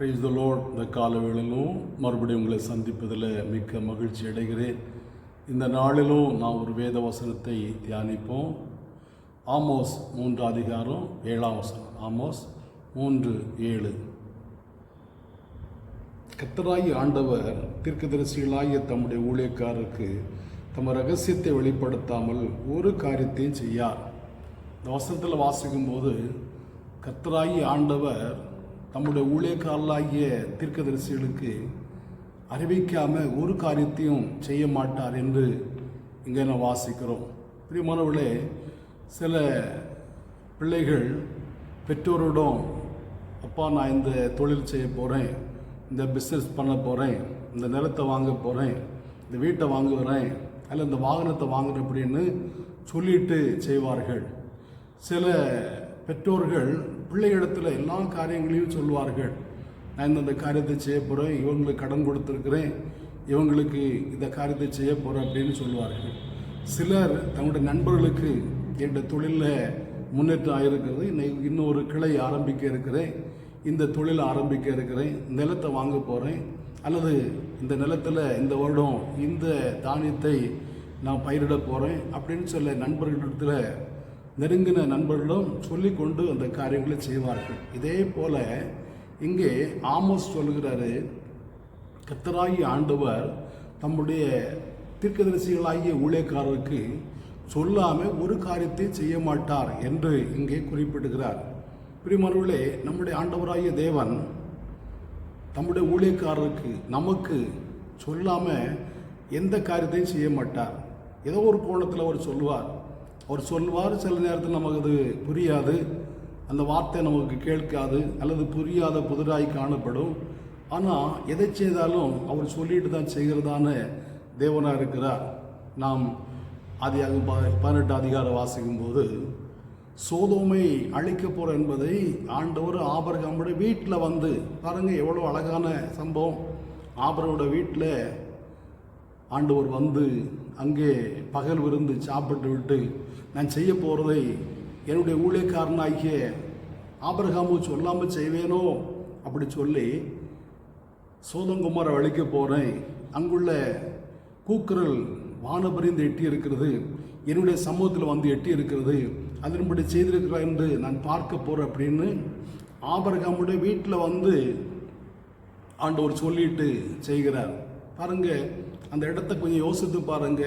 Praise the Lord. இந்த கால வேளையிலும் மறுபடியும் உங்களை சந்திப்பதில் மிக்க மகிழ்ச்சி அடைகிறேன். இந்த நாளிலும் நான் ஒரு வேத வசனத்தை தியானிப்போம். ஆமோஸ் 3 அதிகாரம் 7ஆம் வசனம். ஆமோஸ் 3:7. கர்த்தராகிய ஆண்டவர் தீர்க்கதரிசிகளாகிய தம்முடைய ஊழியக்காரருக்கு தம் ரகசியத்தை வெளிப்படுத்தாமல் ஒரு காரியத்தையும் செய்யார். இந்த வசனத்தில் வாசிக்கும்போது கர்த்தராகிய ஆண்டவர் தம்முடைய ஊழியக்காரர்களாகிய தீர்க்கதரிசிகளுக்கு அறிவிக்காமல் ஒரு காரியத்தையும் செய்ய மாட்டார் என்று இங்கே நான் வாசிக்கிறோம். பிரியமானவர்களே, சில பிள்ளைகள் பெற்றோரிடம், அப்பா நான் இந்த தொழில் செய்ய போகிறேன், இந்த பிஸ்னஸ் பண்ண போகிறேன், இந்த நிலத்தை வாங்க போகிறேன், இந்த வீட்டை வாங்குகிறேன், அல்ல இந்த வாகனத்தை வாங்குறேன் அப்படின்னு சொல்லிட்டு செய்வார்கள். சில பெற்றோர்கள் பிள்ளைகளிடத்தில் எல்லா காரியங்களையும் சொல்வார்கள். நான் இந்த காரியத்தை செய்ய போகிறேன், இவங்களுக்கு கடன் கொடுத்துருக்குறேன், இவங்களுக்கு இந்த காரியத்தை செய்ய போகிறேன் அப்படின்னு சொல்வார்கள். சிலர் தங்களுடைய நண்பர்களுக்கு என்னுடைய தொழிலில் முன்னேற்றம் ஆகிருக்கிறது, இன்னொரு கிளை ஆரம்பிக்க இருக்கிறேன், இந்த தொழிலை ஆரம்பிக்க இருக்கிறேன், நிலத்தை வாங்க போகிறேன், அல்லது இந்த நிலத்தில் இந்த வருடம் இந்த தானியத்தை நான் பயிரிட போகிறேன் அப்படின்னு சொல்ல நண்பர்களிடத்தில், நெருங்கின நண்பர்களும் சொல்லிக்கொண்டு அந்த காரியங்களை செய்வார்கள். இதே போல் இங்கே ஆமோஸ் சொல்லுகிறாரு, கர்த்தராகிய ஆண்டவர் தம்முடைய தீர்க்கதரிசிகளாகிய ஊழியக்காரருக்கு சொல்லாமல் ஒரு காரியத்தை செய்ய மாட்டார் என்று இங்கே குறிப்பிடுகிறார். பிரியமானவர்களே, நம்முடைய ஆண்டவராகிய தேவன் தம்முடைய ஊழியக்காரருக்கு நமக்கு சொல்லாமல் எந்த காரியத்தையும் செய்ய மாட்டார். ஏதோ ஒரு கோணத்தில் அவர் சொல்லுவார். சில நேரத்தில் நமக்கு அது புரியாது, அந்த வார்த்தை நமக்கு கேட்காது, அல்லது புரியாத புதிராய் காணப்படும். ஆனால் எதை செய்தாலும் அவர் சொல்லிட்டு தான் செய்கிறதான தேவனாக இருக்கிறார். நாம் 18 அதிகாரம் வாசிக்கும்போது சோதோமை அழிக்க போகிற என்பதை ஆண்டவர் ஆபிரகாமுடைய வீட்டில் வந்து, பாருங்கள் எவ்வளோ அழகான சம்பவம். ஆபிரகாமுடைய வீட்டில் ஆண்டவர் வந்து அங்கே பகல் விருந்து சாப்பிட்டு விட்டு, நான் செய்ய போகிறதை என்னுடைய ஊழியக்காரனாகிய ஆபிரகாமு சொல்லாமல் செய்வேனோ அப்படி சொல்லி சோதங்குமாரை அழிக்க போகிறேன், அங்குள்ள கூக்குரல் வானபரிந்து எட்டி இருக்கிறது, என்னுடைய சமூகத்தில் வந்து எட்டி இருக்கிறது, அதன்படி செய்திருக்கிறார் என்று நான் பார்க்க போகிறேன் அப்படின்னு ஆபிரகாமுடைய வீட்டில் வந்து ஆண்டவர் சொல்லிட்டு செய்கிறார். பாருங்கள், அந்த இடத்த கொஞ்சம் யோசித்து பாருங்க.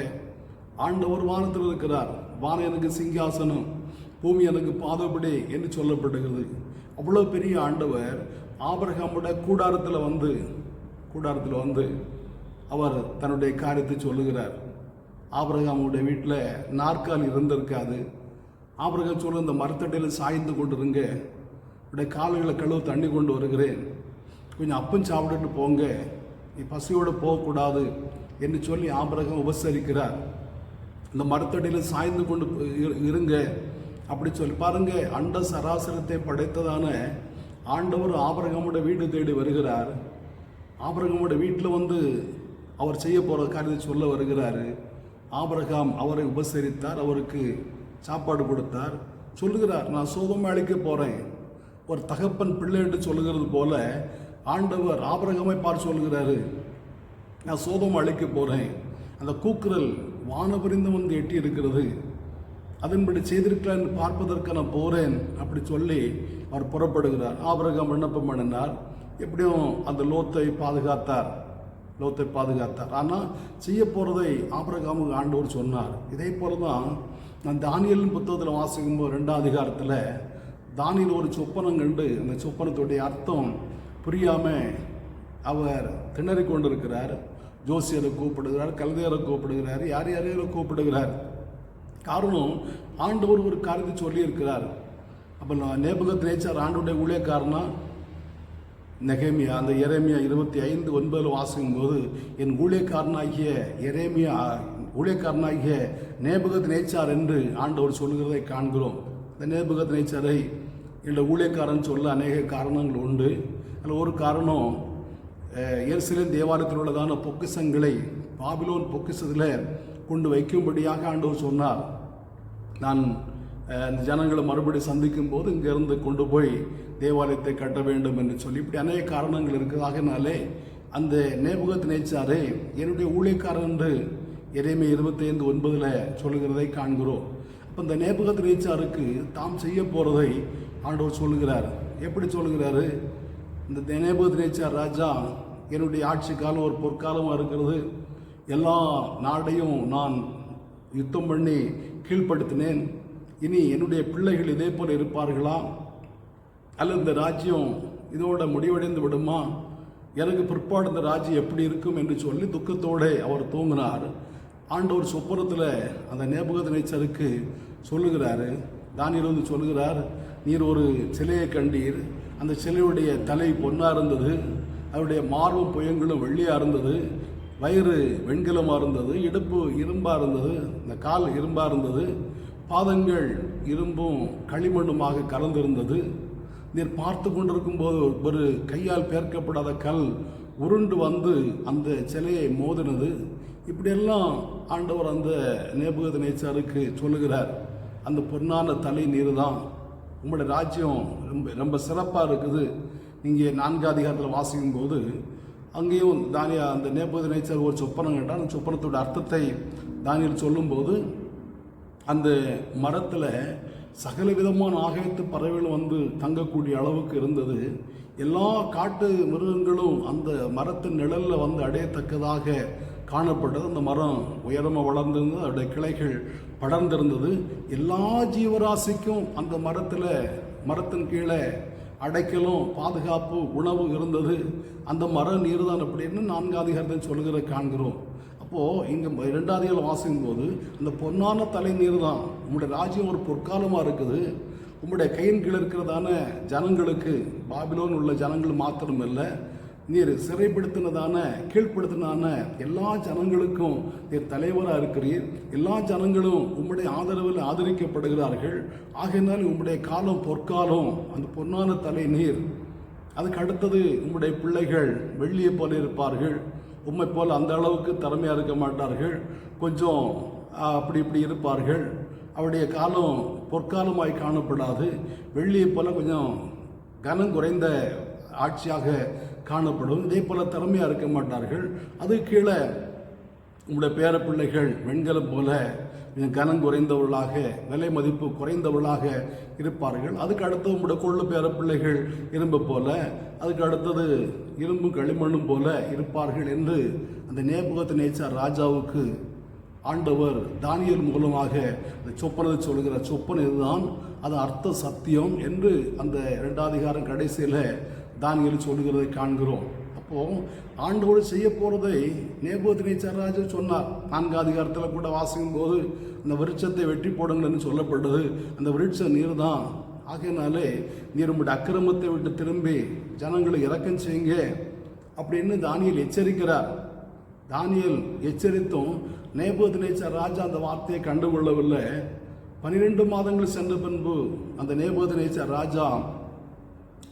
ஆண்டவர் வானத்தில் இருக்கிறார், வானம் எனக்கு சிங்காசனம், பூமி எனக்கு பாதப்படி என்று சொல்லப்படுகிறது. அவ்வளோ பெரிய ஆண்டவர் ஆபிரகாமுடைய கூடாரத்தில் வந்து அவர் தன்னுடைய காரியத்தை சொல்லுகிறார். ஆபிரகாமுடைய வீட்டில் நாற்காலி இருந்திருக்காது. ஆபிரகாம் சொல்ல, இந்த மரத்தடியில் சாய்ந்து கொண்டிருங்க, உடைய கால்களை கழுவு தண்ணி கொண்டு வருகிறேன், கொஞ்சம் அப்பம் சாப்பிட்டுட்டு போங்க, நீ பசியோடு போகக்கூடாது என்று சொல்லி ஆபிரகாம் உபசரிக்கிறார். இந்த மரத்தடியில் சாய்ந்து கொண்டு இருங்க அப்படி சொல்லி பாருங்க. அண்ட சராசரத்தை படைத்ததான ஆண்டவர் ஆபிரகாமுடைய வீடு தேடி வருகிறார். ஆபிரகாமுடைய வீட்டில் வந்து அவர் செய்ய போகிற காரியத்தை சொல்ல வருகிறாரு. ஆபிரகாம் அவரை உபசரித்தார், அவருக்கு சாப்பாடு கொடுத்தார். சொல்லுகிறார், நான் சோதோமை அழிக்க போகிறேன். ஒரு தகப்பன் பிள்ளை என்று சொல்லுகிறது போல ஆண்டவர் ஆபிரகாமை பார்த்து சொல்லுகிறாரு, நான் சோதோமை அழிக்க போகிறேன், அந்த கூக்குரல் வானபரிந்து வந்து எட்டி இருக்கிறது, அதன்படி செய்திருக்கலான்னு பார்ப்பதற்கு நான் போகிறேன் அப்படி சொல்லி அவர் புறப்படுகிறார். ஆபிரகாம் விண்ணப்பம் பண்ணினார். எப்படியும் அந்த லோத்தை பாதுகாத்தார். ஆனால் செய்ய போகிறதை ஆபிரகாமுக்கு ஆண்டவர் சொன்னார். இதே போல தான் நான் தானியேலின் புத்தகத்தில் வாசிக்கும்போது 2ஆம் அதிகாரத்தில் தானியேல் ஒரு சொப்பனம் கண்டு, அந்த சொப்பனத்துடைய அர்த்தம் புரியாமல் அவர் திணறி கொண்டிருக்கிறார். ஜோசியரை கூப்பிடுகிறார், கல்தையரை கூப்பிடுகிறார், யாரையோ கூப்பிடுகிறார். காரணம், ஆண்டவர் ஒரு காரியத்தை சொல்லியிருக்கிறார். அப்போ நேபுகத்நேச்சார் ஆண்டவருடைய ஊழியக்காரனா நெகேமியா, அந்த எரேமியா 25:9 வாசிக்கும்போது, என் ஊழியக்காரனாகிய நேபுகத்நேச்சார் என்று ஆண்டவர் சொல்லுகிறதை காண்கிறோம். இந்த நேபுகத்நேச்சாரை என்னுடைய ஊழியக்காரன் சொல்ல அநேக காரணங்கள் உண்டு. அதில் ஒரு காரணம், எருசலேம் தேவாலயத்தில் உள்ளதான பொக்கிஷங்களை பாபிலோன் பொக்கிஷத்தில் கொண்டு வைக்கும்படியாக ஆண்டவர் சொன்னார். நான் அந்த ஜனங்களை மறுபடி சந்திக்கும் போது இங்கிருந்து கொண்டு போய் தேவாலயத்தை கட்ட வேண்டும் என்று சொல்லி இப்படி அநேக காரணங்கள் இருக்குது. ஆகினாலே அந்த நேபுகத்நேச்சாரே என்னுடைய ஊழியக்காரன் என்று எரேமியா 25:9 சொல்லுகிறதை காண்கிறோம். அப்போ இந்த நேபுகத்நேச்சாருக்கு தாம் செய்ய போகிறதை ஆண்டவர் சொல்லுகிறார். எப்படி சொல்லுகிறாரு? இந்த நேபுகத்நேச்சார் ராஜா, என்னுடைய ஆட்சி காலம் ஒரு பொற்காலமாக இருக்கிறது, எல்லா நாடையும் நான் யுத்தம் பண்ணி கீழ்ப்படுத்தினேன், இனி என்னுடைய பிள்ளைகள் இதே போல் இருப்பார்களா, அல்லது இந்த ராஜ்யம் இதோட முடிவடைந்து விடுமா, எனக்கு பிற்பாடு இந்த ராஜ்யம் எப்படி இருக்கும் என்று சொல்லி துக்கத்தோடு அவர் தூங்கினார். ஆண்டவர் சொப்பனத்தில் அந்த நேபுகத்நேச்சாருக்கு சொல்லுகிறாரு. தானியேல் வந்து சொல்லுகிறார், நீர் ஒரு சிலையை கண்டீர், அந்த சிலையுடைய தலை பொன்னாக இருந்தது, அவருடைய மார்பும் புயங்களும் வெள்ளியாக இருந்தது, வயிறு வெண்கலமாக இருந்தது, இடுப்பு இரும்பாக இருந்தது, இந்த கால் இரும்பாக இருந்தது, பாதங்கள் இரும்பும் களிமண்ணுமாக கலந்திருந்தது. நீர் பார்த்து கொண்டிருக்கும் போது ஒரு கையால் பேர்க்கப்படாத கல் உருண்டு வந்து அந்த சிலையை மோதினது. இப்படியெல்லாம் ஆண்டவர் அந்த நேபுகத்நேச்சாருக்கு சொல்லுகிறார். அந்த பொன்னான தலை நீர் தான், உங்களுடைய ராஜ்யம் ரொம்ப ரொம்ப சிறப்பாக இருக்குது. நீங்கள் 4ஆம் அதிகாரத்தில் வாசிக்கும் போது அங்கேயும் அந்த நேபுகத்நேச்சார் ஒரு சொப்பனம் கேட்டால் அந்த சொப்பனத்தோட அர்த்தத்தை தானியேல் சொல்லும்போது, அந்த மரத்தில் சகல விதமான ஆகாயத்து பறவைகள் வந்து தங்கக்கூடிய அளவுக்கு இருந்தது. எல்லா காட்டு மிருகங்களும் அந்த மரத்தின் நிழலில் வந்து அடையத்தக்கதாக காணப்பட்டது. அந்த மரம் உயரமாக வளர்ந்திருந்தது, அதோடைய கிளைகள் படர்ந்திருந்தது. எல்லா ஜீவராசிக்கும் அந்த மரத்தின் கீழே அடைக்கலும் பாதுகாப்பு உணவு இருந்தது. அந்த மரம் நீர் தான் அப்படின்னு 4ஆம் அதிகாரத்தை சொல்லுகிற காண்கிறோம். அப்போது இங்கே 2ஆம் அதிகாரம் வாசிக்கும் போது அந்த பொன்னான தலை நீர் தான், உங்களுடைய ராஜ்யம் ஒரு பொற்காலமாக இருக்குது, உங்களுடைய கையின் கீழே இருக்கிறதான ஜனங்களுக்கு, பாபிலோன் உள்ள ஜனங்கள் மாத்திரமில்லை, நீர் சிறைப்படுத்தினதான கீழ்ப்படுத்தினான எல்லா ஜனங்களுக்கும் நீர் தலைவராக இருக்கிறீர். எல்லா ஜனங்களும் உம்முடைய ஆதரவில் ஆதரிக்கப்படுகிறார்கள். ஆகையினால் உம்முடைய காலம் பொற்காலம், அந்த பொன்னான தலை நீர். அதுக்கு அடுத்தது உம்முடைய பிள்ளைகள் வெள்ளியை போல இருப்பார்கள், உம்மை போல் அந்த அளவுக்கு திறமையாக இருக்க மாட்டார்கள், கொஞ்சம் அப்படி இப்படி இருப்பார்கள். அவருடைய காலம் பொற்காலமாய் காணப்படாது, வெள்ளியை போல கொஞ்சம் கனம் குறைந்த ஆட்சியாக காணப்படும். இதே போல் திறமையாக இருக்க மாட்டார்கள். அது கீழே உங்களுடைய பேர பிள்ளைகள் வெண்கலம் போல கனம் குறைந்தவர்களாக, விலை மதிப்பு குறைந்தவர்களாக இருப்பார்கள். அதுக்கு அடுத்தது உங்களுடைய கொள்ளு பேர பிள்ளைகள் இரும்பு போல, அதுக்கு அடுத்தது இரும்பும் களிமண்ணும் போல இருப்பார்கள் என்று அந்த நேபுகத்நேச்சார் ராஜாவுக்கு ஆண்டவர் தானியேல் மூலமாக இந்த சொப்பனத்தை சொல்கிற சொப்பனை இதுதான், அது அர்த்த சத்தியம் என்று அந்த 2ஆம் அதிகாரம் கடைசியில் தானியேல் சொல்லுகிறதை காண்கிறோம். அப்போது ஆண்டோடு செய்ய போகிறதை நேபுகத்நேச்சார் ராஜா சொன்னார். 4ஆம் அதிகாரத்தில் கூட வாசிக்கும் போது அந்த விருட்சத்தை வெட்டி போடுங்கள்னு சொல்லப்பட்டது. அந்த விருட்ச நீர் தான். ஆகையினாலே நீர் உங்களுடைய அக்கிரமத்தை விட்டு திரும்பி ஜனங்களை இரக்கம் செய்யுங்க அப்படின்னு தானியேல் எச்சரிக்கிறார். தானியேல் எச்சரித்தும் நேபுகத்நேச்சார் ராஜா அந்த வார்த்தையை கண்டுகொள்ளவில்லை. 12 மாதங்கள் சென்ற பின்பு அந்த நேபுகத்நேச்சார் ராஜா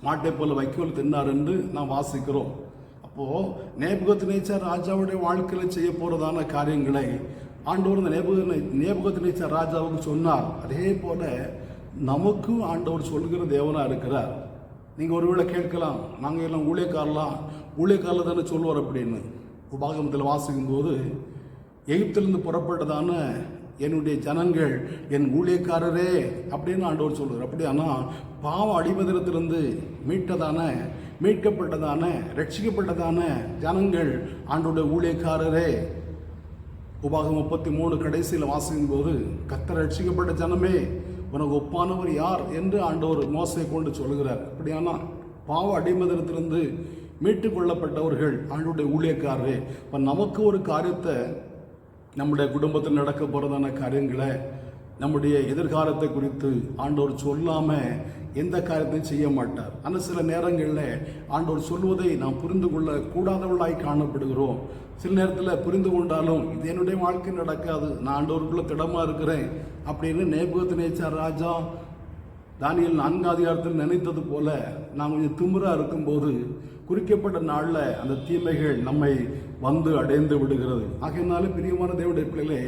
மாட்டை போல வைக்கோல் தின்னார் என்று நாம் வாசிக்கிறோம். அப்போது நேபுகத்நேச்சார் ராஜாவுடைய வாழ்க்கையில் செய்ய போகிறதான காரியங்களை ஆண்டவர் இந்த நேபுகத்நேச்சார் ராஜாவுக்கு சொன்னார். அதே போல நமக்கும் ஆண்டவர் சொல்கிற தேவனாக இருக்கிறார். நீங்கள் ஒருவேளை கேட்கலாம், நாங்கள் எல்லாம் ஊழியக்காரில் தானே சொல்லுவார் அப்படின்னு. உபாகமத்தில் வாசிக்கும் போது எகிப்திலிருந்து புறப்பட்டதான என்னுடைய ஜனங்கள் என் ஊழியக்காரரே அப்படின்னு ஆண்டவர் சொல்லுவார். அப்படி ஆனால் பாவ அடிமதிரத்திலிருந்து மீட்கப்பட்டதான ரட்சிக்கப்பட்டதான ஜனங்கள் ஆண்டோடைய ஊழியக்காரரே. உபாகம் 33 கடைசியில் வாசிக்கும் போது கர்த்தர் ரட்சிக்கப்பட்ட ஜனமே உனக்கு ஒப்பானவர் யார் என்று ஆண்டவர் மோசையை கொண்டு சொல்கிறார். அப்படியானா பாவ அடிமதிரத்திலிருந்து மீட்டு கொள்ளப்பட்டவர்கள் ஆண்டோடைய ஊழியக்காரரே. இப்போ நமக்கு ஒரு காரியத்தை, நம்முடைய குடும்பத்தில் நடக்க போகிறதான காரியங்களை, நம்முடைய எதிர்காலத்தை குறித்து ஆண்டவர் சொல்லாமல் எந்த காரியத்தையும் செய்ய மாட்டார். ஆனால் சில நேரங்களில் ஆண்டவர் சொல்வதை நாம் புரிந்து கொள்ள கூடாதவர்களாய் காணப்படுகிறோம். சில நேரத்தில் புரிந்து கொண்டாலும் இது என்னுடைய வாழ்க்கை நடக்காது, நான் ஆண்டவருக்குள்ள திடமாக இருக்கிறேன் அப்படின்னு நேபுகத்நேச்சார் ராஜா தானியேல் 4 அதிகாரத்தில் நினைத்தது போல நாம் கொஞ்சம் திமிரா இருக்கும்போது குறிக்கப்பட்ட நாளில் அந்த தீமைகள் நம்மை வந்து அடைந்து விடுகிறது. ஆகையினால பிரியமான தேவனுடைய பிள்ளைகளே,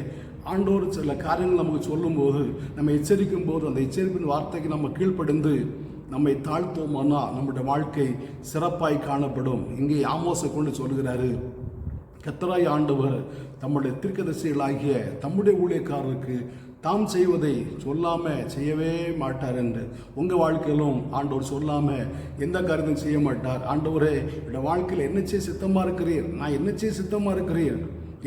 ஆண்டவர் சில காரியங்கள் நமக்கு சொல்லும்போது, நம்ம எச்சரிக்கும் போது அந்த எச்சரிப்பின் வார்த்தைக்கு நம்ம கீழ்ப்படிந்து நம்மை தாழ்த்துவோமானா நம்முடைய வாழ்க்கை சிறப்பாய் காணப்படும். இங்கே ஆமோஸை கொண்டு சொல்கிறாரு, கர்த்தராகிய ஆண்டவர் தம்முடைய தீர்க்கதரிசிகளாகிய தம்முடைய ஊழியக்காரருக்கு தாம் செய்வதை சொல்லாமல் செய்யவே மாட்டார் என்று. உங்கள் வாழ்க்கையிலும் ஆண்டவர் சொல்லாமல் எந்த காரியத்தையும் செய்ய மாட்டார். ஆண்டவரே, என்னோட வாழ்க்கையில் என்ன செய்ய சித்தமாக இருக்கிறீர், நான் என்ன செய்ய சித்தமாக இருக்கிறீர்,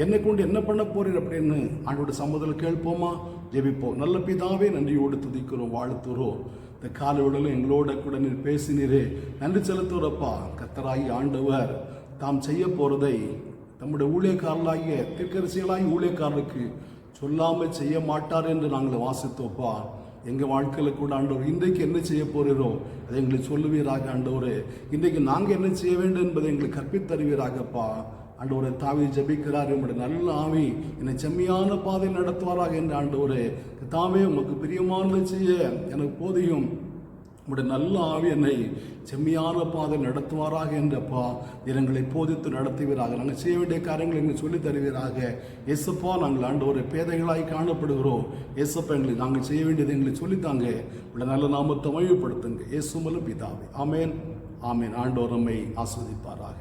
என்னை கொண்டு என்ன பண்ண போறீர் அப்படின்னு ஆண்டோட சம்மதத்தில் கேட்போமா? ஜெபிப்போம். நல்ல பிதாவே, நன்றியோடு துதிக்கிறோம், வாழ்த்துறோம். இந்த காலை உடலும் எங்களோட கூட நீர் பேசினீரே, நன்றி செலுத்துறப்பா. கர்த்தராகிய ஆண்டவர் தாம் செய்ய போகிறதை தம்முடைய ஊழியக்காரர்களாகிய தீர்க்கதரிசிகளாகிய ஊழியக்காரருக்கு சொல்லாமல் செய்ய மாட்டார் என்று நாங்கள் வாசித்தோப்பா. எங்கள் வாழ்க்கையில் கூட ஆண்டவர் இன்றைக்கு என்ன செய்ய போகிறோம் அதை எங்களுக்கு சொல்லுவீராக. ஆண்டவரே, இன்றைக்கு நாங்கள் என்ன செய்ய வேண்டும் என்பதை எங்களுக்கு கற்பித்தருவீராகப்பா. ஆண்டவரை தாவி ஜபிக்கிறார், என்னுடைய நல்ல ஆவி என்னை செம்மையான பாதை நடத்துவாராக என்று. ஆண்டவரே தாவே, உமக்கு பிரியமானதை செய்ய எனக்கு போதியும், உடைய நல்ல ஆவி என்னை செம்மையான பாதை நடத்துவாராக என்றப்பா. எங்களை போதித்து நடத்துவீராக. நாங்கள் செய்ய வேண்டிய காரியங்களை எங்களுக்கு சொல்லித் தருவீராக. ஏசப்பா, நாங்கள் ஆண்டவரை பேதைகளாய் காணப்படுகிறோம். ஏசப்பா, எங்களுக்கு நாங்கள் செய்ய வேண்டியதை எங்களுக்கு சொல்லித்தாங்க. உடைய நல்ல நாமத்தை மகிமைப்படுத்துங்க. இயேசு மூலம் பிதாவே, ஆமேன், ஆமேன். ஆண்டவர் நம்மை ஆஸ்வதிப்பாராக.